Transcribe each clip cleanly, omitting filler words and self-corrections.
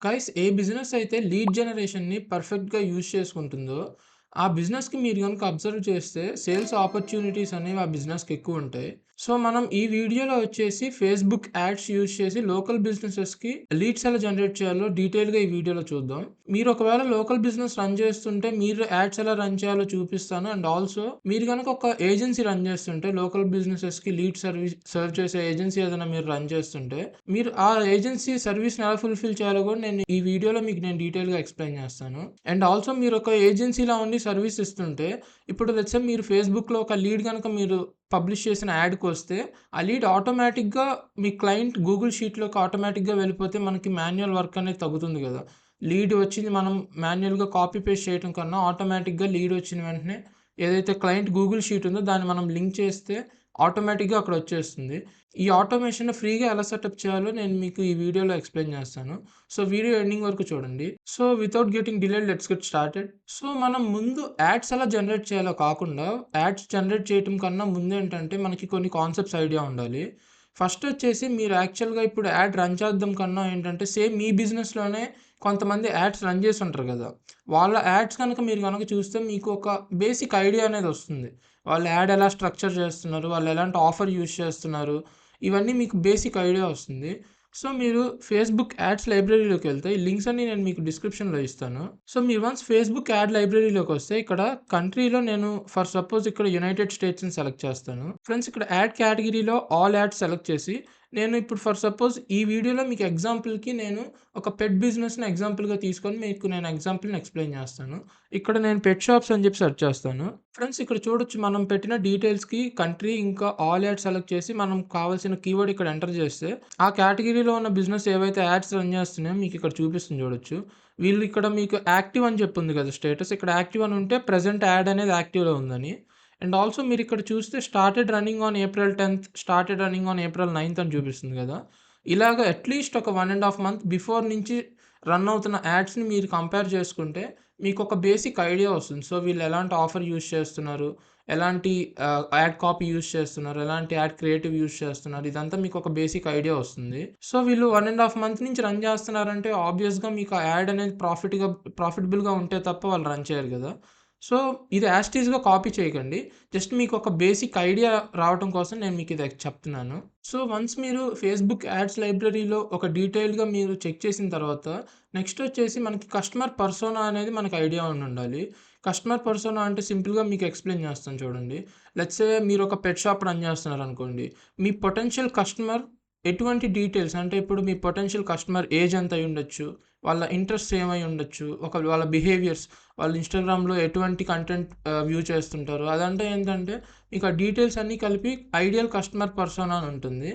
Guys ఏ business అయితే lead జనరేషన్‌ని పర్ఫెక్ట్‌గా use చేసుకుంటుందో, ఆ బిజినెస్‌కి మీరు గనుక అబ్జర్వ్ చేస్తే సేల్స్ ఆపర్చునిటీస్ అనేవి ఆ బిజినెస్‌కి ఎక్కువుంటాయి. సో, మనం ఈ వీడియోలో వచ్చేసి ఫేస్‌బుక్ యాడ్స్ యూజ్ చేసి లోకల్ బిజినెసెస్‌కి లీడ్స్ ఎలా జనరేట్ చేయాలో డీటెయిల్‌గా ఈ వీడియోలో చూద్దాం. మీరు ఒకవేళ లోకల్ బిజినెస్ రన్ చేస్తుంటే మీరు యాడ్స్ ఎలా రన్ చేయాలో చూపిస్తాను. అండ్ ఆల్సో మీరు గనుక ఒక ఏజెన్సీ రన్ చేస్తుంటే లోకల్ బిజినెసెస్‌కి లీడ్ సర్వ్ చేసే ఏజెన్సీ ఏదైనా మీరు రన్ చేస్తుంటే మీరు ఆ ఏజెన్సీ సర్విస్‌ని ఎలా ఫుల్‌ఫిల్ చేయాలో గూడా నేను ఈ వీడియోలో మీకు నేను డీటెయిల్‌గా ఎక్స్‌ప్లెయిన్ చేస్తాను. అండ్ ఆల్సో మీరొక ఏజెన్సీలా ఉండి సర్విస్ ఇస్తుంటే, ఇప్పుడు లెట్స్ సే మీరు ఫేస్‌బుక్‌లో ఒక లీడ్ గనక మీరు పబ్లిష్ చేసిన యాడ్‌కొస్తే, ఆ లీడ్ ఆటోమేటిక్‌గా మీ క్లయింట్ గూగుల్ షీట్‌లోకి ఆటోమేటిక్‌గా వెళ్ళిపోతే మనకి మాన్యువల్ వర్క్ అనేది తగ్గుతుంది గదా! లీడ్ వచ్చింది మనం మాన్యుయల్‌గా కాపీ పేస్ట్ చేయటం కన్నా ఆటోమేటిక్‌గా లీడ్ వచ్చిన వెంటనే ఏదైతే క్లయింట్ గూగుల్ షీట్ ఉందో దాన్ని మనం లింక్ చేస్తే ఆటోమేటిక్‌గా అక్కడొచ్చేస్తుంది. ఈ ఆటోమేషన్ ఫ్రీగా ఎలా సెటప్ చేయాలో నేను మీకు ఈ వీడియోలో ఎక్స్‌ప్లెయిన్ చేస్తాను. సో, వీడియో ఎండింగ్ వరకు చూడండి. So, without getting delayed let's get started. So, మనం ముందు యాడ్స్ ఎలా జనరేట్ చేయాలో కాకుండా, యాడ్స్ జనరేట్ చేయటం కన్నా ముందేంటంటే మనకి కొన్ని కాన్సెప్ట్స్ ఐడియా ఉండాలి. ఫస్ట్ వచ్చేసి మీరు యాక్చువల్‌గా ఇప్పుడు యాడ్ రన్ చేద్దాం కన్నా ఏంటంటే సేమ్ మీ బిజినెస్‌లోనే కొంతమంది యాడ్స్ రన్ చేసి ఉంటారు గదా! వాళ్ళ యాడ్స్ గనక మీరు గనక చూస్తే మీకు ఒక బేసిక్ ఐడియా అనేదొస్తుంది. వాళ్ళు యాడ్ ఎలా స్ట్రక్చర్ చేస్తున్నారు, వాళ్ళు ఎలాంటి ఆఫర్ యూజ్ చేస్తున్నారు, ఇవన్నీ మీకు బేసిక్ ఐడియా వస్తుంది. సో, మీరు ఫేస్‌బుక్ యాడ్స్ లైబ్రరీలోకెళ్తే ఈ లింక్స్ అన్నీ నేను మీకు డిస్క్రిప్షన్‌లో ఇస్తాను. సో, మీరు వన్స్ ఫేస్‌బుక్ యాడ్ లైబ్రరీలోకొస్తే ఇక్కడ కంట్రీలో నేను ఫర్ సపోజ్ ఇక్కడ యునైటెడ్ స్టేట్స్‌ని సెలెక్ట్ చేస్తాను. ఫ్రెండ్స్ ఇక్కడ యాడ్ కేటగిరీలో ఆల్ యాడ్స్ సెలెక్ట్ చేసి నేను ఇప్పుడు ఫర్ సపోజ్ ఈ వీడియోలో మీకు ఎగ్జాంపుల్‌కి నేను ఒక పెట్ బిజినెస్‌ని ఎగ్జాంపుల్‌గా తీసుకొని మీకు నేను ఎగ్జాంపుల్‌ని ఎక్స్‌ప్లెయిన్ చేస్తాను. ఇక్కడ నేను పెట్ షాప్స్ అని చెప్పి సెర్చ్ చేస్తాను. ఫ్రెండ్స్ ఇక్కడ చూడొచ్చు మనం పెట్టిన డీటెయిల్స్‌కి కంట్రీ ఇంకా ఆల్ యాడ్స్ సెలెక్ట్ చేసి మనం కావాల్సిన కీవర్డ్ ఇక్కడ ఎంటర్ చేస్తే, ఆ కేటగిరీలో ఉన్న బిజినెస్ ఏవైతే యాడ్స్ రన్ చేస్తున్నాయో మీకు ఇక్కడ చూపిస్తుంది చూడొచ్చు. వీళ్ళు ఇక్కడ మీకు యాక్టివ్ అని చెప్పి ఉంది కదా స్టేటస్. ఇక్కడ యాక్టివ్ అని ఉంటే ప్రెజెంట్ యాడ్ అనేది యాక్టివ్‌లో ఉందని. అండ్ ఆల్సో మీరు ఇక్కడ చూస్తే స్టార్టెడ్ రన్నింగ్ ఆన్ ఏప్రిల్ 10థ్, started running on April ninth అని చూపిస్తుంది కదా! ఇలాగ అట్‌లీస్ట్ ఒక 1 ½ మంత్ బిఫోర్ నుంచి రన్ అవుతున్న యాడ్స్‌ని మీరు కంపేర్ చేసుకుంటే మీకొక బేసిక్ ఐడియా వస్తుంది. సో, వీళ్ళు ఎలాంటి ఆఫర్ యూజ్ చేస్తున్నారు, ఎలాంటి యాడ్ కాపీ యూజ్ చేస్తున్నారు, ఎలాంటి యాడ్ క్రియేటివ్ యూజ్ చేస్తున్నారు, ఇదంతా మీకొక బేసిక్ ఐడియా వస్తుంది. సో, వీళ్ళు 1 ½ మంత్ నుంచి రన్ చేస్తున్నారంటే ఆబ్వియస్‌గా మీకు ఆ యాడ్ అనేది ప్రాఫిటబుల్‌గా ఉంటే తప్ప వాళ్ళు రన్ చేయరు గదా! సో, ఇది యాజ్ ఇట్ ఈజ్‌గా కాపీ చేయకండి. జస్ట్ మీకొక బేసిక్ ఐడియా రావటం కోసం నేను మీకిది చెప్తున్నాను. సో, వన్స్ మీరు ఫేస్‌బుక్ యాడ్స్ లైబ్రరీలో ఒక డీటెయిల్డ్‌గా మీరు చెక్ చేసిన తర్వాత, నెక్స్ట్ వచ్చేసి మనకి కస్టమర్ పర్సోనా అనేది మనకు ఐడియా ఉండుండాలి. కస్టమర్ పర్సోనా అంటే సింపుల్‌గా మీకు ఎక్స్‌ప్లెయిన్ చేస్తాను చూడండి. లెట్స్ సే మీరొక పెట్ షాప్ రన్ చేస్తున్నారనుకోండి. మీ పొటెన్షియల్ కస్టమర్ ఎటువంటి డీటెయిల్స్ అంటే ఇప్పుడు మీ పొటెన్షియల్ కస్టమర్ ఏజ్ ఎంత అయ్యుండొచ్చు, వాళ్ళ ఇంట్రెస్ట్స్ ఏమై ఉండొచ్చు, వాళ్ళ బిహేవియర్స్, వాళ్ళు ఇన్‌స్టాగ్రామ్‌లో ఎటువంటి కంటెంట్ వ్యూ చేస్తుంటారు. అదంటే ఏంటంటే మీకు ఆ డీటెయిల్స్ అన్నీ కలిపి ఐడియల్ కస్టమర్ పర్సోనా అని ఉంటుంది.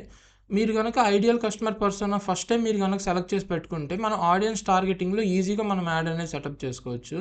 మీరు గనక ideal customer persona first time మీరు గనక సెలెక్ట్ చేసి పెట్టుకుంటే, మన ఆడియన్స్ టార్గెటింగ్‌లో ఈజీగా మనం యాడ్ అనేది సెటప్ చేసుకోవచ్చు.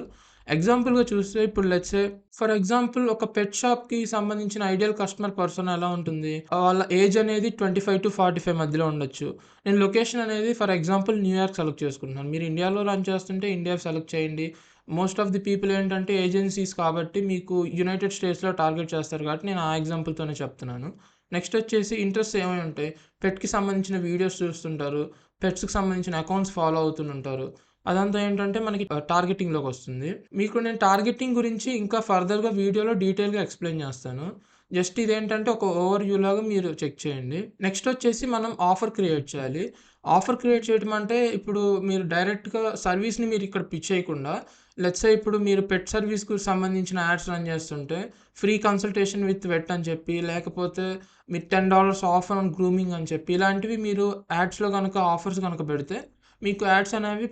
ఎగ్జాంపుల్‌గా చూస్తే ఇప్పుడు లెట్స్ సే ఫర్ ఎగ్జాంపుల్ ఒక పెట్ షాప్‌కి సంబంధించిన ఐడియల్ కస్టమర్ పర్సోనా ఎలా ఉంటుంది? వాళ్ళ ఏజ్ అనేది 25-45 మధ్యలో ఉండొచ్చు. నేను లొకేషన్ అనేది ఫర్ ఎగ్జాంపుల్ న్యూయార్క్ సెలెక్ట్ చేసుకుంటున్నాను. మీరు ఇండియాలో రన్ చేస్తుంటే ఇండియా సెలెక్ట్ చేయండి. మోస్ట్ ఆఫ్ ది పీపుల్ ఏంటంటే ఏజెన్సీస్ కాబట్టి మీకు యునైటెడ్ స్టేట్స్‌లో టార్గెట్ చేస్తారు కాబట్టి నేను ఆ ఎగ్జాంపుల్‌తోనే చెప్తున్నాను. నెక్స్ట్ వచ్చేసి ఇంట్రెస్ట్స్ ఏమేమి ఉంటాయి? పెట్‌కి సంబంధించిన వీడియోస్ చూస్తుంటారు. పెట్స్‌కి సంబంధించిన అకౌంట్స్ ఫాలో అవుతుంటారు. అదంతా ఏంటంటే మనకి టార్గెటింగ్‌లోకొస్తుంది. మీకు నేను టార్గెటింగ్ గురించి ఇంకా ఫర్దర్‌గా వీడియోలో డీటెయిల్‌గా ఎక్స్‌ప్లెయిన్ చేస్తాను. జస్ట్ ఇదేంటంటే ఒక ఓవర్ వ్యూ లాగా మీరు చెక్ చేయండి. నెక్స్ట్ వచ్చేసి మనం ఆఫర్ క్రియేట్ చేయాలి. ఆఫర్ క్రియేట్ చేయడం అంటే ఇప్పుడు మీరు డైరెక్ట్‌గా సర్వీస్‌ని మీరు ఇక్కడ పిచ్ చేయకుండా లెట్స్ సే ఇప్పుడు మీరు పెట్ సర్వీస్‌కు సంబంధించిన యాడ్స్ రన్ చేస్తుంటే ఫ్రీ కన్సల్టేషన్ విత్ వెట్ అని చెప్పి లేకపోతే మీరు $10 ఆఫ్ ఆన్ గ్రూమింగ్ అని చెప్పి ఇలాంటివి మీరు యాడ్స్‌లో గనక ఆఫర్స్ గనక పెడితే మీకు యాడ్స్ అనేవి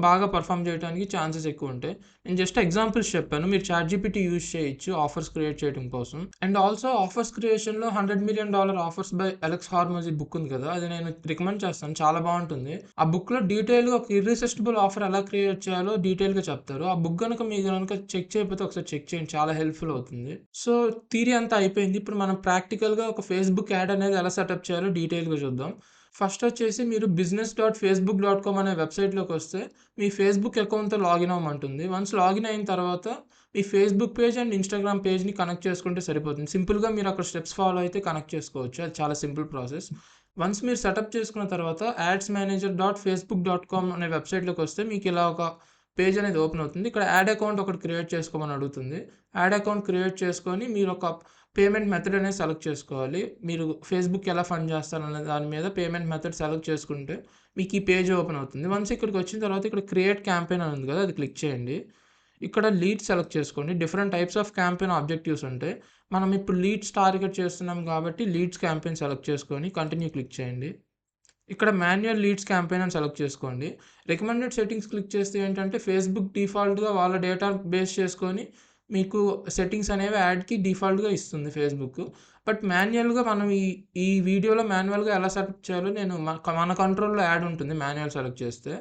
బాగా పర్ఫార్మ్ చేయడానికి ఛాన్సెస్ ఎక్కువుంటాయి. నేను జస్ట్ ఎగ్జాంపుల్స్ చెప్పాను. మీరు చాట్‌జీపీటీ యూజ్ చేయొచ్చు ఆఫర్స్ క్రియేట్ చేయడం కోసం. అండ్ ఆల్సో ఆఫర్స్ క్రియేషన్‌లో $100 million offers by Alex Hormozi book ఉంది కదా! అది నేను రికమెండ్ చేస్తాను. చాలా బావుంటుంది. ఆ బుక్‌లో డీటెయిల్‌గా ఒక ఇర్రెసిస్టిబుల్ ఆఫర్ ఎలా క్రియేట్ చేయాలో డీటెయిల్‌గా చెప్తారు. ఆ బుక్ గనక మీరు గనక చెక్ చేయకపోతే ఒకసారి చెక్ చేయండి. చాలా హెల్ప్‌ఫుల్ అవుతుంది. సో, థియరీ అంతా అయిపోయింది. ఇప్పుడు మనం ప్రాక్టికల్‌గా ఒక ఫేస్‌బుక్ యాడ్ అనేది ఎలా సెటప్ చేయాలో డీటెయిల్‌గా చూద్దాం. ఫస్ట్ వచ్చేసి మీరు business.facebook.com అనే వెబ్‌సైట్‌లోకొస్తే మీ ఫేస్‌బుక్ అకౌంట్‌తో లాగిన్ అవ్వమంటుంది. వన్స్ లాగిన్ అయిన తర్వాత మీ ఫేస్‌బుక్ పేజ్ అండ్ ఇన్‌స్టాగ్రామ్ పేజ్‌ని కనెక్ట్ చేసుకుంటే సరిపోతుంది. సింపుల్‌గా మీరు అక్కడ స్టెప్స్ ఫాలో అయితే కనెక్ట్ చేసుకోవచ్చు. అది చాలా సింపుల్ ప్రాసెస్. వన్స్ మీరు సెటప్ చేసుకున్న తర్వాత adsmanager.facebook.com అనే వెబ్‌సైట్‌లోకొస్తే మీకు ఇలా ఒక పేజ్ అనేది ఓపెన్ అవుతుంది. ఇక్కడ యాడ్ అకౌంట్ ఒకటి క్రియేట్ చేసుకోమని అడుగుతుంది. యాడ్ అకౌంట్ క్రియేట్ చేసుకొని మీరు ఒక పేమెంట్ మెథడ్ అనేది సెలెక్ట్ చేసుకోవాలి. మీరు ఫేస్‌బుక్ ఎలా ఫండ్ చేస్తారనే దాని మీద పేమెంట్ మెథడ్ సెలెక్ట్ చేసుకుంటే మీకు ఈ పేజ్ ఓపెన్ అవుతుంది. వన్స్ ఇక్కడికి వచ్చిన తర్వాత ఇక్కడ క్రియేట్ క్యాంపెయిన్ అని ఉంది కదా! అది క్లిక్ చేయండి. ఇక్కడ లీడ్స్ సెలెక్ట్ చేసుకోండి. Different types of campaign objectives ఉంటాయి. మనం ఇప్పుడు లీడ్స్ టార్గెట్ చేస్తున్నాం కాబట్టి లీడ్స్ క్యాంపెయిన్ సెలెక్ట్ చేసుకొని కంటిన్యూ క్లిక్ చేయండి. ఇక్కడ మాన్యువల్ లీడ్స్ క్యాంపెయిన్ అని సెలెక్ట్ చేసుకోండి. రికమెండెడ్ సెట్టింగ్స్ క్లిక్ చేస్తే ఏంటంటే ఫేస్‌బుక్ డిఫాల్ట్‌గా వాళ్ళ డేటా బేస్ చేసుకొని మీకు సెట్టింగ్స్ అనేవి యాడ్‌కి డిఫాల్ట్‌గా ఇస్తుంది ఫేస్‌బుక్. బట్ మాన్యువల్‌గా మనం ఈ వీడియోలో మాన్యువల్‌గా ఎలా సెటప్ చేయాలో నేను మన కంట్రోల్‌లో యాడ్ ఉంటుంది మాన్యువల్ సెలెక్ట్ చేస్తే.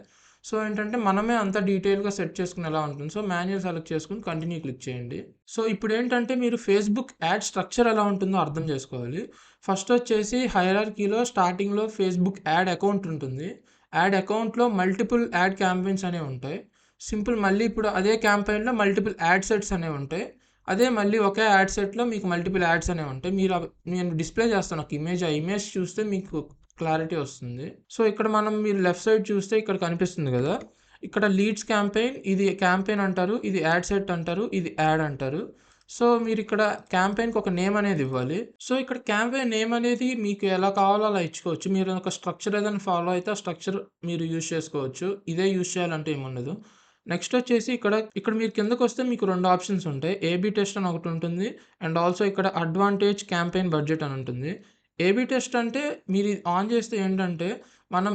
సో ఏంటంటే మనమే అంత డీటెయిల్‌గా సెట్ చేసుకునేలా ఉంటుంది. సో మాన్యువల్ సెలెక్ట్ చేసుకొని కంటిన్యూ క్లిక్ చేయండి. సో ఇప్పుడేంటంటే మీరు ఫేస్‌బుక్ యాడ్ స్ట్రక్చర్ ఎలా ఉంటుందో అర్థం చేసుకోవాలి. ఫస్ట్ వచ్చేసి హైరార్కీలో స్టార్టింగ్‌లో ఫేస్‌బుక్ యాడ్ అకౌంట్ ఉంటుంది. యాడ్ అకౌంట్‌లో మల్టిపుల్ యాడ్ క్యాంపెయిన్స్ అనేవి ఉంటాయి. సింపుల్ మళ్ళీ ఇప్పుడు అదే క్యాంపెయిన్‌లో మల్టిపుల్ యాడ్ సెట్స్ అనేవి ఉంటాయి. అదే మళ్ళీ ఒకే యాడ్ సెట్‌లో మీకు మల్టిపుల్ యాడ్స్ అనేవి ఉంటాయి. నేను డిస్‌ప్లే చేస్తాను ఒక ఇమేజ్. ఆ ఇమేజ్ చూస్తే మీకు క్లారిటీ వస్తుంది. సో ఇక్కడ మీరు లెఫ్ట్ సైడ్ చూస్తే ఇక్కడ కనిపిస్తుంది గదా! ఇక్కడ లీడ్స్ క్యాంపెయిన్, ఇది క్యాంపెయిన్ అంటారు. ఇది యాడ్ సెట్ అంటారు. ఇది యాడ్ అంటారు. సో మీరిక్కడ క్యాంపెయిన్‌కి ఒక నేమ్ అనేది ఇవ్వాలి. సో ఇక్కడ క్యాంపెయిన్ నేమ్ అనేది మీకు ఎలా కావాలో అలా ఇచ్చుకోవచ్చు. మీరు ఒక స్ట్రక్చర్ ఏదైనా ఫాలో అయితే ఆ స్ట్రక్చర్ మీరు యూజ్ చేసుకోవచ్చు. ఇదే యూజ్ చేయాలంటే ఏముండదు. నెక్స్ట్ వచ్చేసి ఇక్కడ మీరు కిందకొస్తే మీకు 2 ఆప్షన్స్ ఉంటాయి. ఏబీ టెస్ట్ అని ఒకటుంటుంది. అండ్ ఆల్సో ఇక్కడ అడ్వాంటేజ్ క్యాంపెయిన్ బడ్జెట్ అని ఉంటుంది. ఏబీ టెస్ట్ అంటే మీరు ఇది ఆన్ చేస్తే ఏంటంటే మనం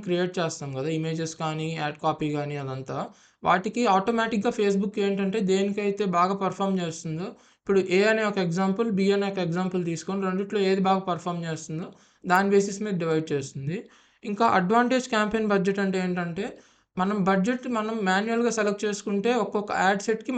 క్రియేట్ చేస్తాం గదా! ఇమేజెస్ కానీ, యాడ్ కాపీ గానీ అదంతా. వాటికి ఆటోమేటిక్‌గా ఫేస్‌బుక్ ఏంటంటే దేనికైతే బాగా పెర్ఫార్మ్ చేస్తుందో ఇప్పుడు ఏ అనే ఒక ఎగ్జాంపుల్, బి అనే ఒక ఎగ్జాంపుల్ తీసుకొని రెండిట్లో ఏది బాగా పెర్ఫార్మ్ చేస్తుందో దాని బేసిస్ మీద డివైడ్ చేస్తుంది. ఇంకా అడ్వాంటేజ్ క్యాంపెయిన్ బడ్జెట్ అంటే ఏంటంటే మనం మాన్యువల్‌గా సెలెక్ట్ చేసుకుంటే ఒక్కొక్క యాడ్ సెట్‌కి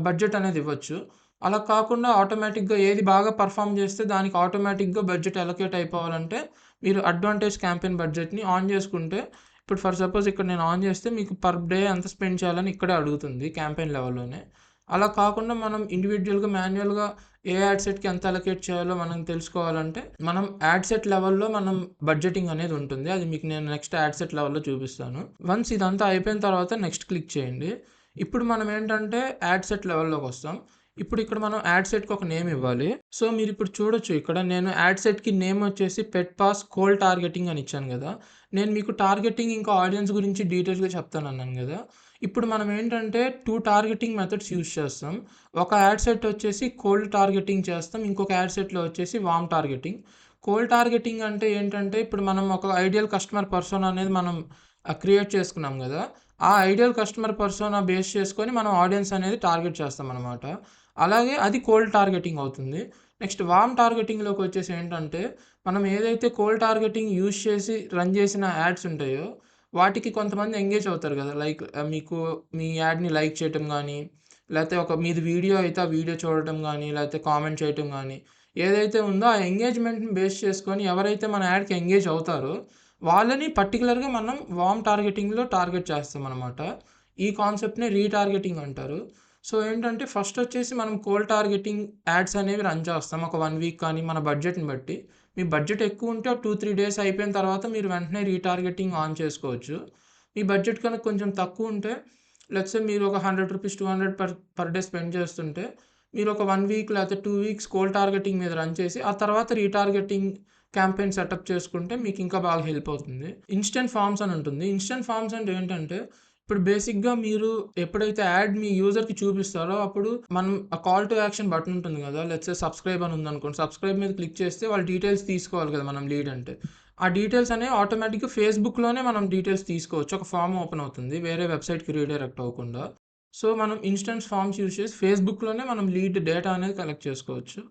బడ్జెట్ అనేది ఇవ్వచ్చు. అలా కాకుండా ఆటోమేటిక్‌గా ఏది బాగా పెర్ఫార్మ్ చేస్తే దానికి ఆటోమేటిక్‌గా బడ్జెట్ అలొకేట్ అయిపోవాలంటే మీరు అడ్వాంటేజ్ క్యాంపెయిన్ బడ్జెట్‌ని ఆన్ చేసుకుంటే ఇప్పుడు ఫర్ సపోజ్ ఇక్కడ నేను ఆన్ చేస్తే మీకు పర్ డే ఎంత స్పెండ్ చేయాలని ఇక్కడే అడుగుతుంది క్యాంపెయిన్ లెవెల్‌లోనే. అలా కాకుండా మనం ఇండివిడ్యువల్‌గా మాన్యువల్‌గా ఏ యాడ్ సెట్‌కి ఎంత అలొకేట్ చేయాలో మనం తెలుసుకోవాలంటే మనం యాడ్ సెట్ లెవెల్‌లో బడ్జెటింగ్ అనేది ఉంటుంది. అది మీకు నేను నెక్స్ట్ యాడ్ సెట్ లెవెల్‌లో చూపిస్తాను. వన్స్ ఇదంతా అయిపోయిన తర్వాత నెక్స్ట్ క్లిక్ చేయండి. ఇప్పుడు మనం ఏంటంటే యాడ్ సెట్ లెవెల్‌లోకొస్తాం. ఇప్పుడు ఇక్కడ మనం యాడ్ సెట్‌కి ఒక నేమ్ ఇవ్వాలి. సో మీరిప్పుడు చూడొచ్చు ఇక్కడ నేను యాడ్ సెట్‌కి నేమ్ వచ్చేసి పెట్ పాస్ కోల్డ్ టార్గెటింగ్ అని ఇచ్చాను గదా! నేను మీకు టార్గెటింగ్ ఇంకా ఆడియన్స్ గురించి డీటెయిల్‌గా చెప్తానన్నాను గదా! ఇప్పుడు మనం ఏంటంటే 2 టార్గెటింగ్ మెథడ్స్ యూజ్ చేస్తాం. ఒక యాడ్ సెట్ వచ్చేసి కోల్డ్ టార్గెటింగ్ చేస్తాం. ఇంకొక యాడ్ సెట్‌లో వచ్చేసి వార్మ్ టార్గెటింగ్. కోల్డ్ టార్గెటింగ్ అంటే ఏంటంటే ఇప్పుడు మనం ఒక ఐడియల్ కస్టమర్ పర్సోనా అనేది క్రియేట్ చేసుకున్నాం గదా! ఆ ఐడియల్ కస్టమర్ పర్సోనా బేస్ చేసుకొని మనం ఆడియన్స్ అనేది టార్గెట్ చేస్తామనమాట. అలాగే అది కోల్డ్ టార్గెటింగ్ అవుతుంది. నెక్స్ట్ వార్మ్ టార్గెటింగ్‌లోకొచ్చేసి ఏంటంటే మనం ఏదైతే కోల్డ్ టార్గెటింగ్ యూజ్ చేసి రన్ చేసిన యాడ్స్ ఉంటాయో వాటికి కొంతమంది ఎంగేజ్ అవుతారు గదా! లైక్ మీకు మీ యాడ్‌ని లైక్ చేయటం గానీ, లేతే మీది వీడియో అయితే ఆ వీడియో చూడటం గానీ, లేతే కామెంట్ చేయటం గానీ, ఏదైతే ఉందో ఆ ఎంగేజ్‌మెంట్‌ని బేస్ చేసుకొని ఎవరైతే మన యాడ్‌కి ఎంగేజ్ అవుతారో, వాళ్ళని పర్టిక్యులర్‌గా మనం వార్మ్ టార్గెటింగ్‌లో టార్గెట్ చేస్తామనమాట. ఈ కాన్సెప్ట్‌ని రీటార్గెటింగ్ అంటారు. సో ఏంటంటే ఫస్ట్ వచ్చేసి మనం కోల్డ్ టార్గెటింగ్ యాడ్స్ అనేవి రన్ చేస్తాం. ఒక 1 వీక్ కానీ మన బడ్జెట్‌ని బట్టి. మీ బడ్జెట్ ఎక్కువుంటే ఒక 2, 3 డేస్ అయిపోయిన తర్వాత మీరు వెంటనే రీటార్గెటింగ్ ఆన్ చేసుకోవచ్చు. మీ బడ్జెట్ కనుక కొంచెం తక్కువుంటే లెట్స్ సే మీరు ఒక రూ. 100, 200 పర్ డే స్పెండ్ చేస్తుంటే మీరు ఒక 1 వీక్ లేకపోతే 2 వీక్స్ కోల్డ్ టార్గెటింగ్ మీద రన్ చేసి ఆ తర్వాత రీటార్గెటింగ్ క్యాంపెయిన్ సెటప్ చేసుకుంటే మీకు ఇంకా బాగా హెల్ప్ అవుతుంది. ఇన్‌స్టంట్ ఫార్మ్స్ అని ఉంటుంది. ఇన్‌స్టంట్ ఫార్మ్స్ అంటే ఏంటంటే ఇప్పుడు బేసిక్‌గా మీరు ఎప్పుడైతే యాడ్ మీ యూజర్‌కి చూపిస్తారో అప్పుడు మనం ఆ కాల్ టు యాక్షన్ బటన్ ఉంటుంది గదా! లెట్స్ సే సబ్‌స్క్రైబ్ అని ఉందనుకోండి. సబ్‌స్క్రైబ్ మీద క్లిక్ చేస్తే వాళ్ళ డీటెయిల్స్ తీసుకోవాలి కదా! మనం లీడ్ అంటే. ఆ డీటెయిల్స్ అనేవి ఆటోమేటిక్‌గా ఫేస్‌బుక్‌లోనే మనం డీటెయిల్స్ తీసుకోవచ్చు. ఒక ఫార్మ్ ఓపెన్ అవుతుంది. వేరే వెబ్‌సైట్‌కి రీడైరెక్ట్ అవ్వకుండా. సో, మనం ఇన్‌స్టంట్ ఫార్మ్స్ యూజ్ చేసి ఫేస్‌బుక్‌లోనే మనం లీడ్ డేటా అనేది కలెక్ట్ చేసుకోవచ్చు.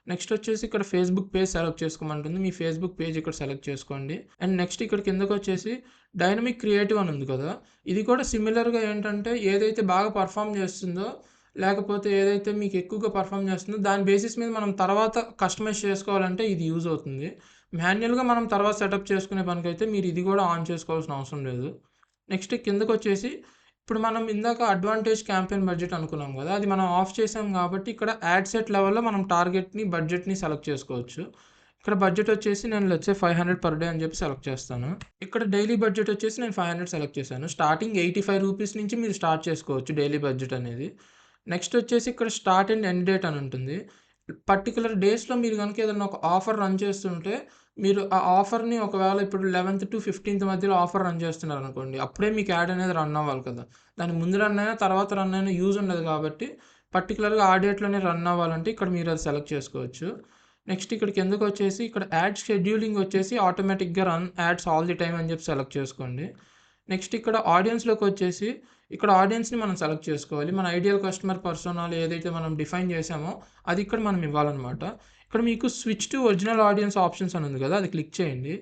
నెక్స్ట్ వచ్చేసి ఇక్కడ ఫేస్‌బుక్ పేజ్ సెలెక్ట్ చేసుకోమంటుంది. మీ ఫేస్‌బుక్ పేజ్ ఇక్కడ సెలెక్ట్ చేసుకోండి. అండ్ నెక్స్ట్ ఇక్కడ కిందకొచ్చేసి డైనమిక్ క్రియేటివ్ అని ఉంది కదా! ఇది కూడా సిమిలర్‌గా ఏంటంటే ఏదైతే బాగా పెర్ఫార్మ్ చేస్తుందో, లేకపోతే ఏదైతే మీకు ఎక్కువగా పెర్ఫార్మ్ చేస్తుందో దాని బేసిస్ మీద మనం తర్వాత కస్టమైజ్ చేసుకోవాలంటే ఇది యూజ్ అవుతుంది. మాన్యుయల్‌గా మనం తర్వాత సెటప్ చేసుకునే పనికైతే మీరు ఇది కూడా ఆన్ చేసుకోవాల్సిన అవసరం లేదు. నెక్స్ట్ కిందకొచ్చేసి ఇప్పుడు మనం ఇందాక అడ్వాంటేజ్ క్యాంపెయిన్ బడ్జెట్ అనుకున్నాం గదా! అది మనం ఆఫ్ చేసాం గాబట్టి ఇక్కడ యాడ్ సెట్ లెవెల్‌లో మనం టార్గెట్‌ని, బడ్జెట్‌ని సెలెక్ట్ చేసుకోవచ్చు. ఇక్కడ బడ్జెట్ వచ్చేసి నేను లెట్స్ సే 500 పర్ డే అని చెప్పి సెలెక్ట్ చేస్తాను. ఇక్కడ డైలీ బడ్జెట్ వచ్చేసి నేను 500 సెలెక్ట్ చేశాను. స్టార్టింగ్ రూ. 85 నుంచి మీరు స్టార్ట్ చేసుకోవచ్చు డైలీ బడ్జెట్ అనేది. నెక్స్ట్ వచ్చేసి ఇక్కడ స్టార్ట్ అండ్ ఎండ్ డేట్ అని ఉంటుంది. పర్టిక్యులర్ డేస్‌లో మీరు గనుక ఏదన్నా ఒక ఆఫర్ రన్ చేస్తుంటే, మీరు ఆ ఆఫర్‌ని ఒకవేళ ఇప్పుడు 11-15 మధ్యలో ఆఫర్ రన్ చేస్తున్నారనుకోండి, అప్పుడే మీకు యాడ్ అనేది రన్ అవ్వాలి కదా! దాని ముందు రన్ అయినా, తర్వాత రన్ అయినా యూజ్ ఉండదు కాబట్టి, పర్టిక్యులర్‌గా ఆ డేట్‌లోనే రన్ అవ్వాలంటే ఇక్కడ మీరు అది సెలెక్ట్ చేసుకోవచ్చు. నెక్స్ట్ ఇక్కడ కిందకొచ్చేసి ఇక్కడ యాడ్ షెడ్యూలింగ్ వచ్చేసి ఆటోమేటిక్‌గా run ads all the time అని చెప్పి సెలెక్ట్ చేసుకోండి. నెక్స్ట్ ఇక్కడ ఆడియన్స్‌లోకొచ్చేసి ఇక్కడ ఆడియన్స్‌ని మనం సెలెక్ట్ చేసుకోవాలి. మన ఐడియల్ కస్టమర్ పర్సోనాలో ఏదైతే మనం డిఫైన్ చేసామో అది ఇక్కడ మనం ఇవ్వాలనమాట. ఇక్కడ మీకు switch to original audience options అని ఉంది కదా! అది క్లిక్ చేయండి.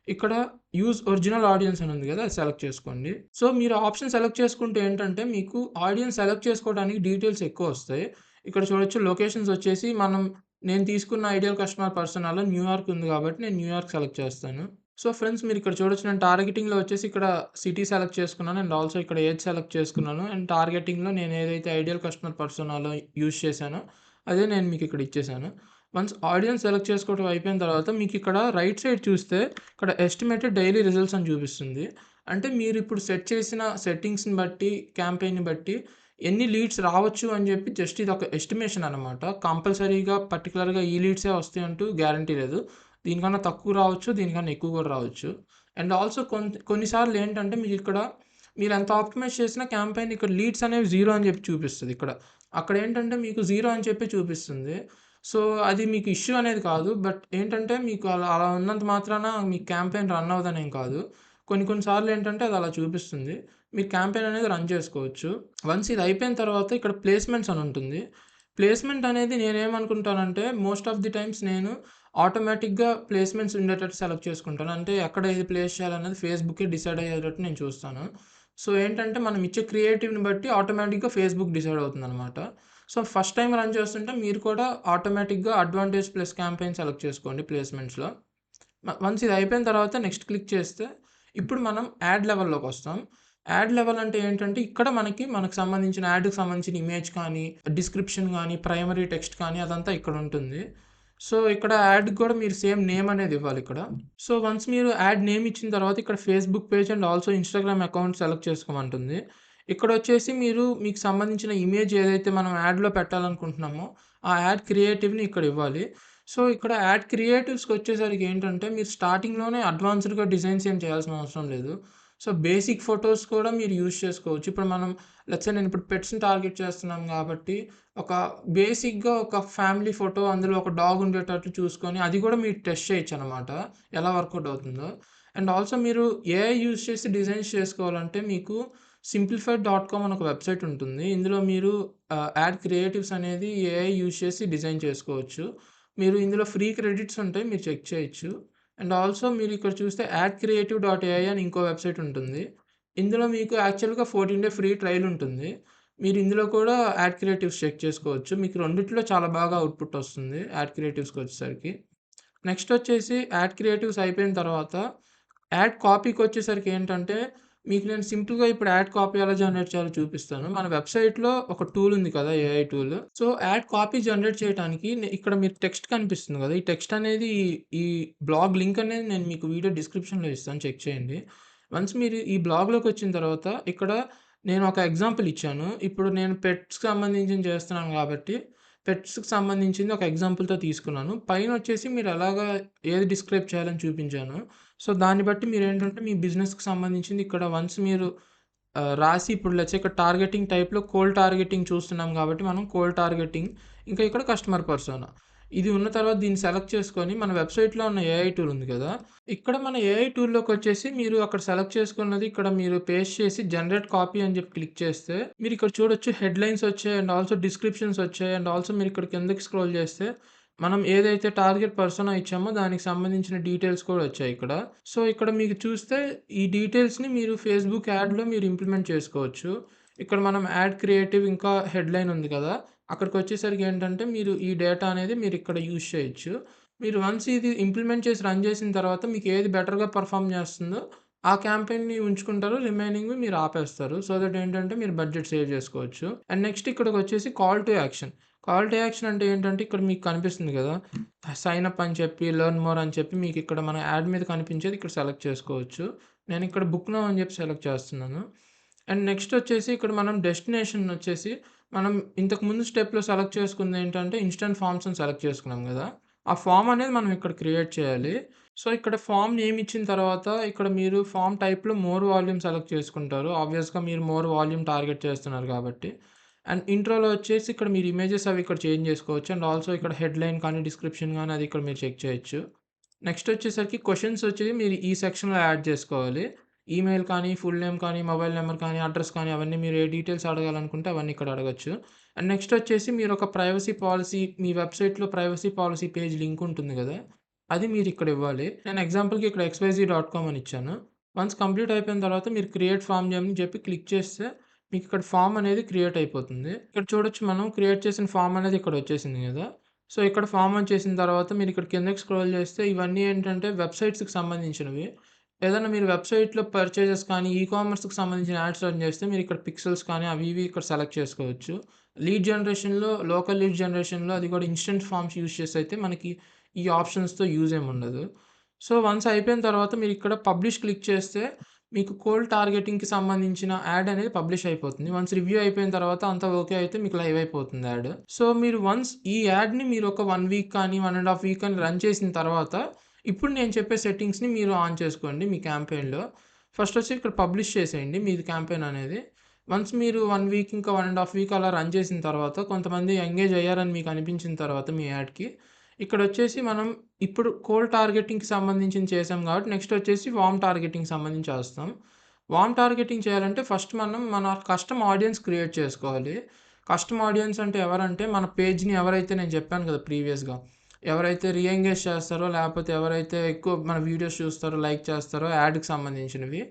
ఇక్కడ యూజ్ ఒరిజినల్ ఆడియన్స్ అని ఉంది కదా! అది సెలెక్ట్ చేసుకోండి. సో, మీరు ఆప్షన్ సెలెక్ట్ చేసుకుంటే ఏంటంటే మీకు ఆడియన్స్ సెలెక్ట్ చేసుకోవడానికి డీటెయిల్స్ ఎక్కువొస్తాయి. ఇక్కడ చూడొచ్చు లొకేషన్స్ వచ్చేసి నేను తీసుకున్న ఐడియల్ కస్టమర్ పర్సనాలో న్యూయార్క్ ఉంది కాబట్టి నేను న్యూయార్క్ సెలెక్ట్ చేస్తాను. సో, ఫ్రెండ్స్ మీరు ఇక్కడ చూడొచ్చు నేను టార్గెటింగ్‌లో వచ్చేసి ఇక్కడ సిటీ సెలెక్ట్ చేసుకున్నాను. అండ్ ఆల్సో ఇక్కడ ఏజ్ సెలెక్ట్ చేసుకున్నాను. అండ్ టార్గెటింగ్‌లో నేను ఏదైతే ఐడియల్ కస్టమర్ పర్సనాలో యూజ్ చేశానో అదే నేను మీకు ఇక్కడ ఇచ్చేసాను. వన్స్ ఆడియన్స్ సెలెక్ట్ చేసుకోవడం అయిపోయిన తర్వాత మీకు ఇక్కడ రైట్ సైడ్ చూస్తే ఇక్కడ ఎస్టిమేటెడ్ డైలీ రిజల్ట్స్ అని చూపిస్తుంది. అంటే మీరు ఇప్పుడు సెట్ చేసిన సెట్టింగ్స్‌ని బట్టి, క్యాంపెయిన్‌ని బట్టి ఎన్ని లీడ్స్ రావచ్చు అని చెప్పి జస్ట్ ఇదొక ఎస్టిమేషన్ అనమాట. కంపల్సరీగా పర్టిక్యులర్‌గా ఈ లీడ్సే వస్తాయంటూ గ్యారంటీ లేదు. దీనికన్నా తక్కువ రావచ్చు, దీనికన్నా ఎక్కువ కూడా రావచ్చు. అండ్ ఆల్సో కొన్నిసార్లు ఏంటంటే మీరిక్కడ మీరెంత ఆప్టిమైజ్ చేసినా క్యాంపెయిన్ ఇక్కడ లీడ్స్ అనేవి 0 అని చెప్పి చూపిస్తది ఇక్కడ. అక్కడేంటంటే మీకు 0 అని చెప్పి చూపిస్తుంది. సో, అది మీకు ఇష్యూ అనేది కాదు. బట్ ఏంటంటే మీకు అలా అలా ఉన్నంత మాత్రాన మీ క్యాంపెయిన్ రన్ అవ్వదనేం కాదు. కొన్ని కొన్ని సార్లు ఏంటంటే అది అలా చూపిస్తుంది. మీరు క్యాంపెయిన్ అనేది రన్ చేసుకోవచ్చు. వన్స్ ఇది అయిపోయిన తర్వాత ఇక్కడ ప్లేస్‌మెంట్స్ అని ఉంటుంది. ప్లేస్‌మెంట్ అనేది నేనేమనుకుంటానంటే మోస్ట్ ఆఫ్ ది టైమ్స్ నేను ఆటోమేటిక్‌గా ప్లేస్‌మెంట్స్ ఉండేటట్టు సెలెక్ట్ చేసుకుంటాను. అంటే ఎక్కడ ఏది ప్లేస్ చేయాలనేది ఫేస్‌బుకే డిసైడ్ అయ్యేటట్టు నేను చూస్తాను. సో, ఏంటంటే మనం ఇచ్చే క్రియేటివ్‌ని బట్టి ఆటోమేటిక్‌గా ఫేస్‌బుక్ డిసైడ్ అవుతుందనమాట. సో, ఫస్ట్ టైమ్ రన్ చేస్తుంటే మీరు కూడా ఆటోమేటిక్‌గా అడ్వాంటేజ్ ప్లస్ క్యాంపెయిన్ సెలెక్ట్ చేసుకోండి ప్లేస్‌మెంట్స్‌లో. వన్స్ ఇది అయిపోయిన తర్వాత నెక్స్ట్ క్లిక్ చేస్తే ఇప్పుడు మనం యాడ్ లెవెల్‌లోకొస్తాం. యాడ్ లెవెల్ అంటే ఏంటంటే ఇక్కడ మనకు సంబంధించిన యాడ్‌కి సంబంధించిన ఇమేజ్ కానీ, డిస్క్రిప్షన్ గానీ, ప్రైమరీ టెక్స్ట్ కానీ అదంతా ఇక్కడుంటుంది. సో, ఇక్కడ యాడ్‌కి కూడా మీరు సేమ్ నేమ్ అనేది ఇవ్వాలిక్కడ. సో, వన్స్ మీరు యాడ్ నేమ్ ఇచ్చిన తర్వాత ఇక్కడ Facebook page and also Instagram account select చేసుకోమంటుంది. ఇక్కడొచ్చేసి మీకు సంబంధించిన ఇమేజ్ ఏదైతే మనం యాడ్‌లో పెట్టాలనుకుంటున్నామో, ఆ యాడ్ క్రియేటివ్‌ని ఇక్కడ ఇవ్వాలి. సో, ఇక్కడ యాడ్ క్రియేటివ్స్‌కొచ్చేసరికి ఏంటంటే, మీరు స్టార్టింగ్‌లోనే అడ్వాన్స్డ్‌గా డిజైన్స్ ఏం చేయాల్సిన అవసరం లేదు. సో, బేసిక్ ఫోటోస్ కూడా మీరు యూజ్ చేసుకోవచ్చు. ఇప్పుడు మనం లెట్స్ సే నేనిప్పుడు పెట్స్‌ని టార్గెట్ చేస్తున్నాం గాబట్టి, ఒక బేసిక్‌గా ఒక ఫ్యామిలీ ఫోటో అందులో ఒక డాగ్ ఉండేటట్టు చూసుకొని, అది కూడా మీరు టెస్ట్ చేయొచ్చనమాట. ఎలా వర్కౌట్ అవుతుందో. అండ్ ఆల్సో మీరు ఏఐ యూజ్ చేసి డిజైన్స్ చేసుకోవాలంటే మీకు సింప్లిఫైడ్.కామ్ అని ఒక వెబ్‌సైట్ ఉంటుంది. ఇందులో మీరు యాడ్ క్రియేటివ్స్ అనేది ఏఐ యూజ్ చేసి డిజైన్ చేసుకోవచ్చు. మీరు ఇందులో ఫ్రీ క్రెడిట్స్ ఉంటాయి. మీరు చెక్ చేయొచ్చు. అండ్ ఆల్సో మీరు ఇక్కడ చూస్తే యాడ్‌క్రియేటివ్.ఏఐ అని ఇంకో వెబ్‌సైట్ ఉంటుంది. ఇందులో మీకు యాక్చువల్‌గా 14 డే ఫ్రీ ట్రయల్ ఉంటుంది. మీరు ఇందులో కూడా యాడ్ క్రియేటివ్స్ చెక్ చేసుకోవచ్చు. మీకు రెండిట్లో చాలా బాగా అవుట్‌పుట్ వస్తుంది. యాడ్ క్రియేటివ్స్‌కొచ్చేసరికి. నెక్స్ట్ వచ్చేసి యాడ్ క్రియేటివ్స్ అయిపోయిన తర్వాత యాడ్ కాపీకొచ్చేసరికి ఏంటంటే, మీకు నేను సింపుల్‌గా ఇప్పుడు యాడ్ కాపీ ఎలా జనరేట్ చేయాలో చూపిస్తాను. మన వెబ్‌సైట్‌లో ఒక టూల్ ఉంది కదా! AI tool. So, add copy generate చేయటానికి ఇక్కడ మీకు టెక్స్ట్ కనిపిస్తుంది కదా! ఈ టెక్స్ట్ అనేది ఈ బ్లాగ్ లింక్ అనేది నేను మీకు వీడియో డిస్క్రిప్షన్‌లో ఇస్తాను చెక్ చేయండి. వన్స్ మీరు ఈ బ్లాగ్‌లోకొచ్చిన తర్వాత ఇక్కడ నేను ఒక ఎగ్జాంపుల్ ఇచ్చాను. ఇప్పుడు నేను పెట్స్‌కి సంబంధించింది చేస్తున్నాను కాబట్టి, పెట్స్‌కి సంబంధించింది ఒక ఎగ్జాంపుల్‌తో తీసుకున్నాను. పైనొచ్చేసి మీరు ఎలాగా ఏది డిస్క్రైబ్ చేయాలని చూపించాను. సో, దాన్ని బట్టి మీరేంటంటే మీ బిజినెస్‌కి సంబంధించింది ఇక్కడ వన్స్ మీరు రాసి ఇప్పుడు లెట్స్ సే ఇక్కడ టార్గెటింగ్ టైప్‌లో కోల్డ్ టార్గెటింగ్ చూస్తున్నాం కాబట్టి మనం కోల్డ్ టార్గెటింగ్ ఇంకా ఇక్కడ కస్టమర్ పర్సోనా. ఇది ఉన్న తర్వాత దీన్ని సెలెక్ట్ చేసుకొని మన వెబ్‌సైట్‌లో ఉన్న ఏఐ టూల్ ఉంది కదా! ఇక్కడ మన ఏఐ టూల్‌లోకొచ్చేసి మీరు అక్కడ సెలెక్ట్ చేసుకున్నది ఇక్కడ మీరు పేస్ట్ చేసి జనరేట్ కాపీ అని చెప్పి క్లిక్ చేస్తే మీరు ఇక్కడ చూడొచ్చు హెడ్‌లైన్స్ వచ్చాయి అండ్ ఆల్సో డిస్క్రిప్షన్స్ వచ్చాయి అండ్ ఆల్సో మీరు ఇక్కడ కిందకి స్క్రోల్ చేస్తే మనం ఏదైతే టార్గెట్ పర్సోనా ఇచ్చామో దానికి సంబంధించిన డీటెయిల్స్ కూడా వచ్చాయి ఇక్కడ. సో, ఇక్కడ మీకు చూస్తే ఈ డీటెయిల్స్‌ని మీరు ఫేస్‌బుక్ యాడ్‌లో మీరు ఇంప్లిమెంట్ చేసుకోవచ్చు. ఇక్కడ మనం యాడ్ క్రియేటివ్ ఇంకా హెడ్‌లైన్ ఉంది కదా! అక్కడికొచ్చేసరికి ఏంటంటే మీరు ఈ డేటా అనేది మీరు ఇక్కడ యూజ్ చేయొచ్చు. మీరు వన్స్ ఇది ఇంప్లిమెంట్ చేసి రన్ చేసిన తర్వాత మీకు ఏది బెటర్‌గా పెర్ఫార్మ్ చేస్తుందో ఆ క్యాంపెయిన్‌ని ఉంచుకుంటారు. రిమైనింగ్‌వి మీరు ఆపేస్తారు. సో దట్ ఏంటంటే మీరు బడ్జెట్ సేవ్ చేసుకోవచ్చు. అండ్ నెక్స్ట్ ఇక్కడికొచ్చేసి call to action. Call to action అంటే ఏంటంటే ఇక్కడ మీకు కనిపిస్తుంది గదా! సైన్ అప్ అని చెప్పి, లెర్న్ మోర్ అని చెప్పి మీకిక్కడ మన యాడ్ మీద కనిపించేది ఇక్కడ సెలెక్ట్ చేసుకోవచ్చు. నేనిక్కడ బుక్ నౌ అని చెప్పి సెలెక్ట్ చేస్తున్నాను. అండ్ నెక్స్ట్ వచ్చేసి ఇక్కడ మనం డెస్టినేషన్ వచ్చేసి మనం ఇంతకు ముందు స్టెప్‌లో సెలెక్ట్ చేసుకుందేంటంటే ఇన్‌స్టంట్ ఫార్మ్స్ అని సెలెక్ట్ చేసుకున్నాం గదా! ఆ ఫార్మ్ అనేది మనం ఇక్కడ క్రియేట్ చేయాలి. సో, ఇక్కడ ఫార్మ్ నేమ్ ఇచ్చిన తర్వాత ఇక్కడ మీరు ఫార్మ్ టైప్‌లో మోర్ వాల్యూమ్ సెలెక్ట్ చేసుకుంటారు. ఆబ్వియస్‌గా మీరు మోర్ వాల్యూమ్ టార్గెట్ చేస్తున్నారు కాబట్టి. అండ్ ఇంట్రోలో వచ్చేసి ఇక్కడ మీరు ఇమేజెస్ అవి ఇక్కడ చేంజ్ చేసుకోవచ్చు. అండ్ ఆల్సో ఇక్కడ హెడ్‌లైన్ కానీ, డిస్క్రిప్షన్ గాని అది ఇక్కడ మీరు చెక్ చేయొచ్చు. నెక్స్ట్ వచ్చేసరికి క్వెషన్స్ వచ్చేవి మీరు ఈ సెక్షన్‌లో యాడ్ చేసుకోవాలి. ఈమెయిల్ కానీ, ఫుల్ నేమ్ కానీ, మొబైల్ నంబర్ కానీ, అడ్రెస్ కానీ అవన్నీ మీరు ఏ డీటెయిల్స్ అడగాలనుకుంటే అవన్నీ ఇక్కడ అడగొచ్చు. అండ్ నెక్స్ట్ వచ్చేసి మీరు ఒక ప్రైవసీ పాలిసీ మీ వెబ్‌సైట్‌లో ప్రైవసీ పాలిసీ పేజ్ లింక్ ఉంటుంది గదా! అది మీరు ఇక్కడ ఇవ్వాలి. నేను ఎగ్జాంపుల్‌కి ఇక్కడ xyz.com అని ఇచ్చాను. వన్స్ కంప్లీట్ అయిపోయిన తర్వాత మీరు క్రియేట్ ఫార్మ్ అని చెప్పి క్లిక్ చేస్తే మీకు ఇక్కడ ఫార్మ్ అనేది క్రియేట్ అయిపోతుంది. ఇక్కడ చూడొచ్చు మనం క్రియేట్ చేసిన ఫార్మ్ అనేది ఇక్కడ వచ్చేసింది గదా! సో, ఇక్కడ ఫార్మ్ వచ్చేసిన తర్వాత మీరు ఇక్కడ కిందకి స్క్రోల్ చేస్తే ఇవన్నీ ఏంటంటే వెబ్‌సైట్స్‌కి సంబంధించినవి. ఏదైనా మీరు వెబ్‌సైట్‌లో పర్చేజెస్ కానీ, కామర్స్‌కి సంబంధించిన యాడ్స్ రన్ చేస్తే మీరు ఇక్కడ పిక్సెల్స్ కానీ అవి ఇవి ఇక్కడ సెలెక్ట్ చేసుకోవచ్చు. లోకల్ లీడ్ జనరేషన్‌లో అది కూడా ఇన్‌స్టంట్ ఫార్మ్స్ యూజ్ చేసి అయితే మనకి ఈ ఆప్షన్స్‌తో యూజ్ ఏమి ఉండదు. సో, వన్స్ అయిపోయిన తర్వాత మీరు ఇక్కడ పబ్లిష్ క్లిక్ చేస్తే మీకు కోల్డ్ టార్గెటింగ్‌కి సంబంధించిన యాడ్ అనేది పబ్లిష్ అయిపోతుంది. వన్స్ రివ్యూ అయిపోయిన తర్వాత అంతా ఓకే అయితే మీకు లైవ్ అయిపోతుంది యాడ్. సో, మీరు వన్స్ ఈ యాడ్‌ని మీరు ఒక 1 వీక్ కానీ, 1 ½ వీక్ అని రన్ చేసిన తర్వాత ఇప్పుడు నేను చెప్పే సెట్టింగ్స్‌ని మీరు ఆన్ చేసుకోండి మీ క్యాంపెయిన్‌లో. ఫస్ట్ వచ్చి ఇక్కడ పబ్లిష్ చేసేయండి మీది క్యాంపెయిన్ అనేది. వన్స్ మీరు 1 వీక్ ఇంకా 1 ½ వీక్ అలా రన్ చేసిన తర్వాత కొంతమంది ఎంగేజ్ అయ్యారని మీకు అనిపించిన తర్వాత మీ యాడ్‌కి ఇక్కడొచ్చేసి మనం ఇప్పుడు కోల్డ్ టార్గెటింగ్‌కి సంబంధించింది చేసాం కాబట్టి నెక్స్ట్ వచ్చేసి వార్మ్ టార్గెటింగ్‌కి సంబంధించి చేస్తాం. వార్మ్ టార్గెటింగ్ చేయాలంటే ఫస్ట్ మనం మన కస్టమ్ ఆడియన్స్ క్రియేట్ చేసుకోవాలి. కస్టమ్ ఆడియన్స్ అంటే ఎవరంటే మన పేజ్‌ని ఎవరైతే నేను చెప్పాను కదా ప్రీవియస్‌గా. ఎవరైతే రీఎంగేజ్ చేస్తారో లేకపోతే ఎవరైతే ఎక్కువ మన వీడియోస్ చూస్తారో, లైక్ చేస్తారో యాడ్‌కి సంబంధించినవి.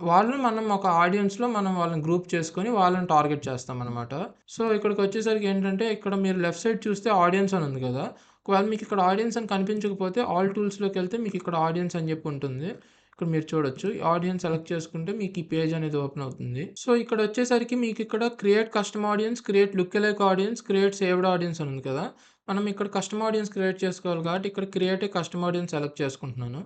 వాళ్ళు మనం ఒక ఆడియన్స్‌లో మనం వాళ్ళని గ్రూప్ చేసుకొని వాళ్ళని టార్గెట్ చేస్తామనమాట. సో, ఇక్కడికొచ్చేసరికి ఏంటంటే ఇక్కడ మీరు లెఫ్ట్ సైడ్ చూస్తే ఆడియన్స్ అని ఉంది కదా! ఒకవేళ మీకు ఇక్కడ ఆడియన్స్ అని కనిపించకపోతే ఆల్ టూల్స్‌లోకెళ్తే మీకు ఇక్కడ ఆడియన్స్ అని చెప్పి ఉంటుంది. ఇక్కడ మీరు చూడొచ్చు. ఆడియన్స్ సెలెక్ట్ చేసుకుంటే మీకు ఈ పేజ్ అనేది ఓపెన్ అవుతుంది. సో, ఇక్కడొచ్చేసరికి మీకు ఇక్కడ create custom audience, create look alike audience, create saved audience అని ఉంది కదా! మనం ఇక్కడ కస్టమ్ ఆడియన్స్ క్రియేట్ చేసుకోవాలి కాబట్టి ఇక్కడ create a custom audience select చేసుకుంటున్నాను.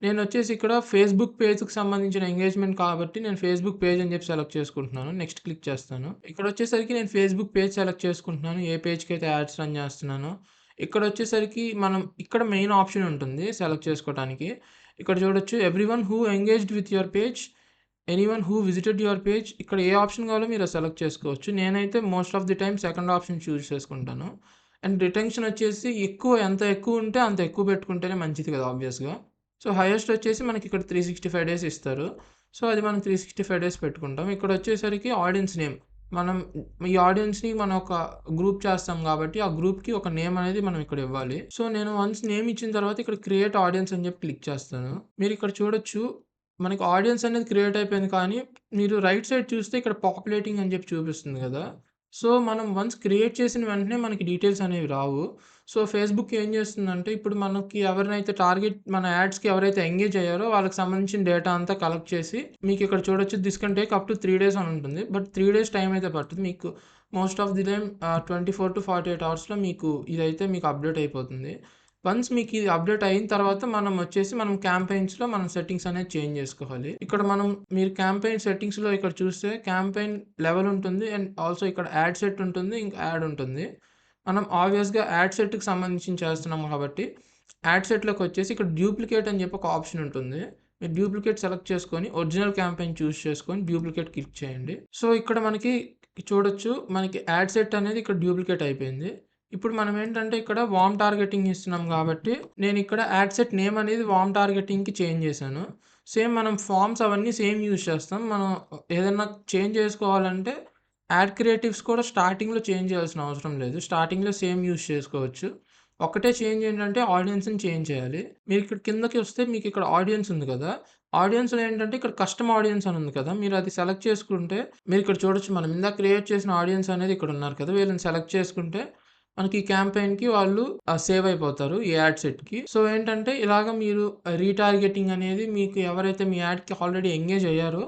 నేనొచ్చేసి ఇక్కడ ఫేస్‌బుక్ పేజ్‌కి సంబంధించిన ఎంగేజ్‌మెంట్ కాబట్టి నేను ఫేస్‌బుక్ పేజ్ అని చెప్పి సెలెక్ట్ చేసుకుంటున్నాను. నెక్స్ట్ క్లిక్ చేస్తాను. ఇక్కడొచ్చేసరికి నేను ఫేస్‌బుక్ పేజ్ సెలెక్ట్ చేసుకుంటున్నాను. ఏ పేజ్‌కైతే యాడ్స్ రన్ చేస్తున్నానో. ఇక్కడొచ్చేసరికి మనం ఇక్కడ మెయిన్ ఆప్షన్ ఉంటుంది సెలెక్ట్ చేసుకోవటానికి. ఇక్కడ చూడొచ్చు everyone who engaged with your page, anyone who visited your page ఇక్కడ ఏ ఆప్షన్ కావాలో మీరు అది సెలెక్ట్ చేసుకోవచ్చు. నేనైతే most of the time second option choose చేసుకుంటాను. అండ్ రిటెన్షన్ వచ్చేసి ఎంత ఎక్కువ ఉంటే అంత ఎక్కువ పెట్టుకుంటేనే మంచిది కదా! ఆబ్వియస్‌గా. సో, హైయెస్ట్ వచ్చేసి మనకిక్కడ 365 డేస్ ఇస్తారు. సో, అది మనం 365 డేస్ పెట్టుకుంటాం. ఇక్కడొచ్చేసరికి ఆడియన్స్ నేమ్. మనం ఈ ఆడియన్స్‌ని మనం ఒక గ్రూప్ చేస్తాం కాబట్టి, ఆ గ్రూప్‌కి ఒక నేమ్ అనేది మనం ఇక్కడ ఇవ్వాలి. సో, నేను వన్స్ నేమ్ ఇచ్చిన తర్వాత ఇక్కడ క్రియేట్ ఆడియన్స్ అని చెప్పి క్లిక్ చేస్తాను. మీరిక్కడ చూడొచ్చు మనకి ఆడియన్స్ అనేది క్రియేట్ అయిపోయింది కానీ, మీరు రైట్ సైడ్ చూస్తే ఇక్కడ పాపులేటింగ్ అని చెప్పి చూపిస్తుంది గదా! సో, మనం వన్స్ క్రియేట్ చేసిన వెంటనే మనకి డీటెయిల్స్ అనేవి రావు. సో, ఫేస్‌బుక్ ఏం చేస్తుందంటే, ఇప్పుడు మనకి ఎవరినైతే మన యాడ్స్‌కి ఎవరైతే ఎంగేజ్ అయ్యారో వాళ్ళకి సంబంధించిన డేటా అంతా కలెక్ట్ చేసి, మీకిక్కడ చూడొచ్చు this can take up to 3 days అని ఉంటుంది. బట్ 3 డేస్ టైమ్ అయితే పట్టదు. మీకు మోస్ట్ ఆఫ్ ది టైమ్ 24-48 అవర్స్‌లో మీకు ఇదైతే మీకు అప్‌డేట్ అయిపోతుంది. వన్స్ మీకు ఇది అప్‌డేట్ అయిన తర్వాత మనం క్యాంపెయిన్స్‌లో మనం సెట్టింగ్స్ అనేది చేంజ్ చేసుకోవాలి. ఇక్కడ మీరు క్యాంపెయిన్ సెట్టింగ్స్‌లో ఇక్కడ చూస్తే క్యాంపెయిన్ లెవెల్ ఉంటుంది. అండ్ ఆల్సో ఇక్కడ యాడ్ సెట్ ఉంటుంది. ఇంకా యాడ్ ఉంటుంది. మనం ఆబ్వియస్‌గా యాడ్ సెట్‌కి సంబంధించింది చేస్తున్నాం కాబట్టి, యాడ్ సెట్‌లోకొచ్చేసి ఇక్కడ డూప్లికేట్ అని చెప్పి ఒక ఆప్షన్ ఉంటుంది. మీరు డూప్లికేట్ సెలెక్ట్ చేసుకొని, ఒరిజినల్ క్యాంపెయిన్ చూజ్ చేసుకొని, డూప్లికేట్ క్లిక్ చేయండి. సో, ఇక్కడ మనకి చూడొచ్చు. మనకి యాడ్ సెట్ అనేది ఇక్కడ డూప్లికేట్ అయిపోయింది. ఇప్పుడు మనం ఏంటంటే ఇక్కడ వార్మ్ టార్గెటింగ్ ఇస్తున్నాం కాబట్టి, నేనిక్కడ యాడ్ సెట్ నేమ్ అనేది వార్మ్ టార్గెటింగ్‌కి చేంజ్ చేశాను. సేమ్ మనం ఫార్మ్స్ అవన్నీ సేమ్ యూజ్ చేస్తాం. మనం ఏదన్నా చేంజ్ చేసుకోవాలంటే యాడ్ క్రియేటివ్స్ కూడా స్టార్టింగ్‌లో చేంజ్ చేయాల్సిన అవసరం లేదు. స్టార్టింగ్‌లో సేమ్ యూజ్ చేసుకోవచ్చు. ఒక్కటే చేంజ్ ఏంటంటే ఆడియన్స్‌ని చేంజ్ చేయాలి. మీరిక్కడ కిందకి వస్తే మీకిక్కడ ఆడియన్స్ ఉంది కదా! ఆడియన్స్‌లో ఏంటంటే ఇక్కడ కస్టమ్ ఆడియన్స్ అని ఉంది కదా! మీరది సెలెక్ట్ చేసుకుంటే మీరిక్కడ చూడొచ్చు మనం ఇందాక క్రియేట్ చేసిన ఆడియన్స్ అనేది ఇక్కడ ఉన్నారు కదా! వీళ్ళని సెలెక్ట్ చేసుకుంటే మనకి ఈ క్యాంపెయిన్‌కి వాళ్ళు సేవ్ అయిపోతారు ఈ యాడ్ సెట్‌కి. సో, ఏంటంటే ఇలాగ మీరు రీటార్గెటింగ్ అనేది మీకు ఎవరైతే మీ యాడ్‌కి ఆల్రెడీ ఎంగేజ్ అయ్యారో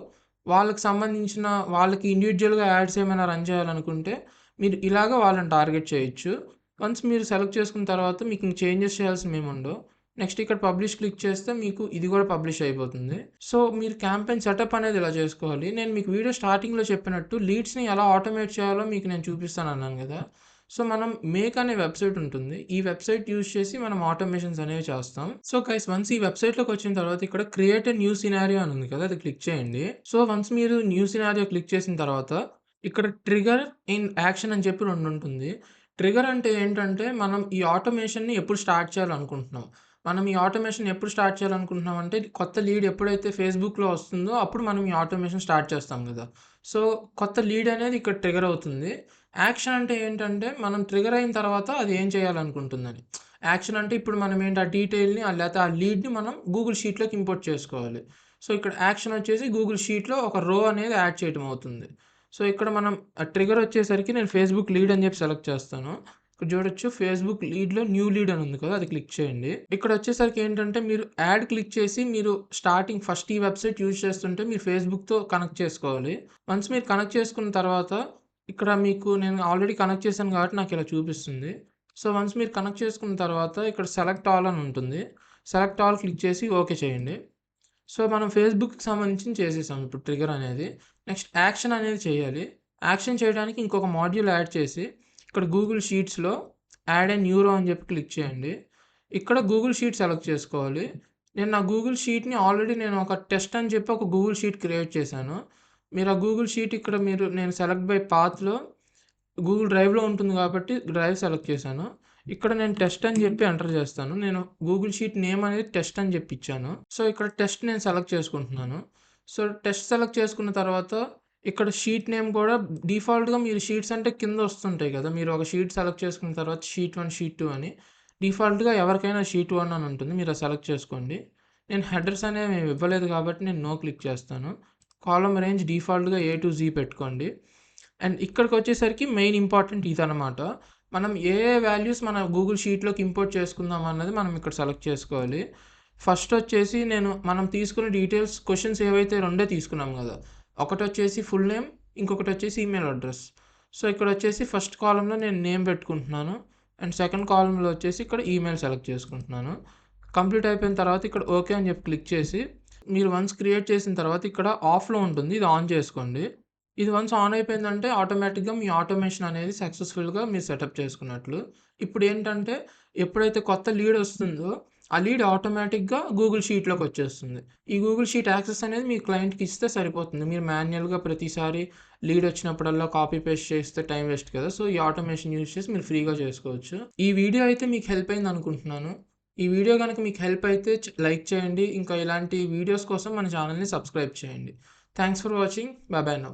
వాళ్ళకి సంబంధించిన వాళ్ళకి ఇండివిడ్యువల్‌గా యాడ్స్ ఏమైనా రన్ చేయాలనుకుంటే, మీరు ఇలాగ వాళ్ళని టార్గెట్ చేయొచ్చు. వన్స్ మీరు సెలెక్ట్ చేసుకున్న తర్వాత మీకు ఇంక చేంజెస్ చేయాల్సినవేముండవు. నెక్స్ట్ ఇక్కడ పబ్లిష్ క్లిక్ చేస్తే మీకు ఇది కూడా పబ్లిష్ అయిపోతుంది. సో, మీరు క్యాంపెయిన్ సెటప్ అనేది ఇలా చేసుకోవాలి. నేను మీకు వీడియో స్టార్టింగ్‌లో చెప్పినట్టు లీడ్స్‌ని ఎలా ఆటోమేట్ చేయాలో మీకు నేను చూపిస్తానన్నాను గదా! సో, మనం మేక్ అనే వెబ్‌సైట్ ఉంటుంది. ఈ వెబ్‌సైట్ యూజ్ చేసి మనం ఆటోమేషన్స్ అనేవి చేస్తాం. సో, గైస్ వన్స్ ఈ వెబ్‌సైట్‌లోకొచ్చిన తర్వాత ఇక్కడ క్రియేట్ ఎ న్యూ సినారియో అని ఉంది కదా! అది క్లిక్ చేయండి. సో, వన్స్ మీరు న్యూ సినారియో క్లిక్ చేసిన తర్వాత ఇక్కడ ట్రిగ్గర్ ఇన్ యాక్షన్ అని చెప్పి 2 ఉంటుంది. ట్రిగ్గర్ అంటే ఏంటంటే మనం ఈ ఆటోమేషన్‌ని ఎప్పుడు స్టార్ట్ చేయాలనుకుంటున్నాం. మనం ఈ ఆటోమేషన్ ఎప్పుడు స్టార్ట్ చేయాలనుకుంటున్నాం అంటే కొత్త లీడ్ ఎప్పుడైతే ఫేస్‌బుక్‌లో వస్తుందో అప్పుడు మనం ఈ ఆటోమేషన్ స్టార్ట్ చేస్తాం గదా! సో, కొత్త లీడ్ అనేది ఇక్కడ ట్రిగ్గర్ అవుతుంది. యాక్షన్ అంటే ఏంటంటే, మనం ట్రిగ్గర్ అయిన తర్వాత అది ఏం చేయాలనుకుంటుందని. యాక్షన్ అంటే ఇప్పుడు మనం ఏంటి ఆ డీటెయిల్‌ని లేతే ఆ లీడ్‌ని మనం గూగుల్ షీట్‌లోకి ఇంపోర్ట్ చేసుకోవాలి. సో, ఇక్కడ యాక్షన్ వచ్చేసి గూగుల్ షీట్‌లో ఒక రో అనేది యాడ్ చేయటం అవుతుంది. సో, ఇక్కడ మనం ట్రిగ్గర్ వచ్చేసరికి నేను ఫేస్‌బుక్ లీడ్ అని చెప్పి సెలెక్ట్ చేస్తాను. ఇక్కడ చూడొచ్చు ఫేస్‌బుక్ లీడ్‌లో న్యూ లీడ్ అని ఉంది కదా! అది క్లిక్ చేయండి. ఇక్కడ వచ్చేసరికి ఏంటంటే మీరు యాడ్ క్లిక్ చేసి మీరు స్టార్టింగ్ ఫస్ట్ ఈ వెబ్‌సైట్ యూజ్ చేస్తుంటే మీరు ఫేస్‌బుక్‌తో కనెక్ట్ చేసుకోవాలి. వన్స్ మీరు కనెక్ట్ చేసుకున్న తర్వాత ఇక్కడ మీకు నేను ఆల్రెడీ కనెక్ట్ చేశాను కాబట్టి నాకిలా చూపిస్తుంది. సో, వన్స్ మీరు కనెక్ట్ చేసుకున్న తర్వాత ఇక్కడ సెలెక్ట్ ఆల్ అని ఉంటుంది. సెలెక్ట్ ఆల్ క్లిక్ చేసి ఓకే చేయండి. సో, మనం ఫేస్‌బుక్‌కి సంబంధించింది చేసేసాం ఇప్పుడు ట్రిగ్గర్ అనేది. నెక్స్ట్ యాక్షన్ అనేది చేయాలి. యాక్షన్ చేయడానికి ఇంకొక మాడ్యూల్ యాడ్ చేసి ఇక్కడ గూగుల్ షీట్స్‌లో యాడ్ ఎ న్యూ రో అని చెప్పి క్లిక్ చేయండి. ఇక్కడ గూగుల్ షీట్ సెలెక్ట్ చేసుకోవాలి. నేను నా గూగుల్ షీట్‌ని ఆల్రెడీ నేను ఒక టెస్ట్ అని చెప్పి ఒక గూగుల్ షీట్ క్రియేట్ చేశాను. మీరు ఆ గూగుల్ షీట్ ఇక్కడ నేను సెలెక్ట్ బై పాత్‌లో గూగుల్ డ్రైవ్‌లో ఉంటుంది కాబట్టి డ్రైవ్ సెలెక్ట్ చేశాను. ఇక్కడ నేను టెస్ట్ అని చెప్పి ఎంటర్ చేస్తాను. నేను గూగుల్ షీట్ నేమ్ అనేది టెస్ట్ అని చెప్పి ఇచ్చాను. సో, ఇక్కడ టెస్ట్ నేను సెలెక్ట్ చేసుకుంటున్నాను. సో, టెస్ట్ సెలెక్ట్ చేసుకున్న తర్వాత ఇక్కడ షీట్ నేమ్ కూడా డిఫాల్ట్‌గా మీరు షీట్స్ అంటే కింద వస్తుంటాయి కదా! మీరు ఒక షీట్ సెలెక్ట్ చేసుకున్న తర్వాత షీట్ 1, షీట్ 2 అని. డిఫాల్ట్‌గా ఎవరికైనా షీట్ 1 అని ఉంటుంది. మీరు అది సెలెక్ట్ చేసుకోండి. నేను హెడర్స్ అనేవి ఇవ్వలేదు కాబట్టి నేను నో క్లిక్ చేస్తాను. కాలమ్ రేంజ్ డిఫాల్ట్‌గా ఏ టు జీ పెట్టుకోండి. అండ్ ఇక్కడికొచ్చేసరికి మెయిన్ ఇంపార్టెంట్ ఇదనమాట. మనం ఏ వాల్యూస్ మన గూగుల్ షీట్‌లోకి ఇంపోర్ట్ చేసుకుందాం అన్నది మనం ఇక్కడ సెలెక్ట్ చేసుకోవాలి. ఫస్ట్ వచ్చేసి మనం తీసుకున్న డీటెయిల్స్ క్వెషన్స్ ఏవైతే రెండే తీసుకున్నాం గదా! ఒకటొచ్చేసి ఫుల్ నేమ్, ఇంకొకటొచ్చేసి ఈమెయిల్ అడ్రెస్. సో, ఇక్కడొచ్చేసి ఫస్ట్ కాలమ్‌లో నేను నేమ్ పెట్టుకుంటున్నాను. అండ్ సెకండ్ కాలమ్‌లో వచ్చేసి ఇక్కడ ఈమెయిల్ సెలెక్ట్ చేసుకుంటున్నాను. కంప్లీట్ అయిపోయిన తర్వాత ఇక్కడ ఓకే అని చెప్పి క్లిక్ చేసి మీరు వన్స్ క్రియేట్ చేసిన తర్వాత ఇక్కడ ఆఫ్‌లో ఉంటుంది. ఇది ఆన్ చేసుకోండి. ఇది వన్స్ ఆన్ అయిపోయిందంటే ఆటోమేటిక్‌గా మీ ఆటోమేషన్ అనేది సక్సెస్‌ఫుల్‌గా మీరు సెటప్ చేసుకున్నట్లు. ఇప్పుడేంటంటే ఎప్పుడైతే కొత్త లీడ్ వస్తుందో, ఆ లీడ్ ఆటోమేటిక్‌గా గూగుల్ షీట్‌లోకొచ్చేస్తుంది. ఈ గూగుల్ షీట్ యాక్సెస్ అనేది మీ క్లయింట్‌కి ఇస్తే సరిపోతుంది. మీరు మాన్యుయల్‌గా ప్రతిసారి లీడ్ వచ్చినప్పుడల్లా కాపీ పేస్ట్ చేస్తే టైం వేస్ట్ కదా! సో, ఈ ఆటోమేషన్ యూజ్ చేసి మీరు ఫ్రీగా చేసుకోవచ్చు. ఈ వీడియో అయితే మీకు హెల్ప్ అయింది అనుకుంటున్నాను. ఈ వీడియో గనుక మీకు హెల్ప్ అయితే లైక్ చేయండి. ఇంకా ఇలాంటి వీడియోస్ కోసం మన ఛానెల్‌ని సబ్స్క్రైబ్ చేయండి. Thanks for watching. By by now.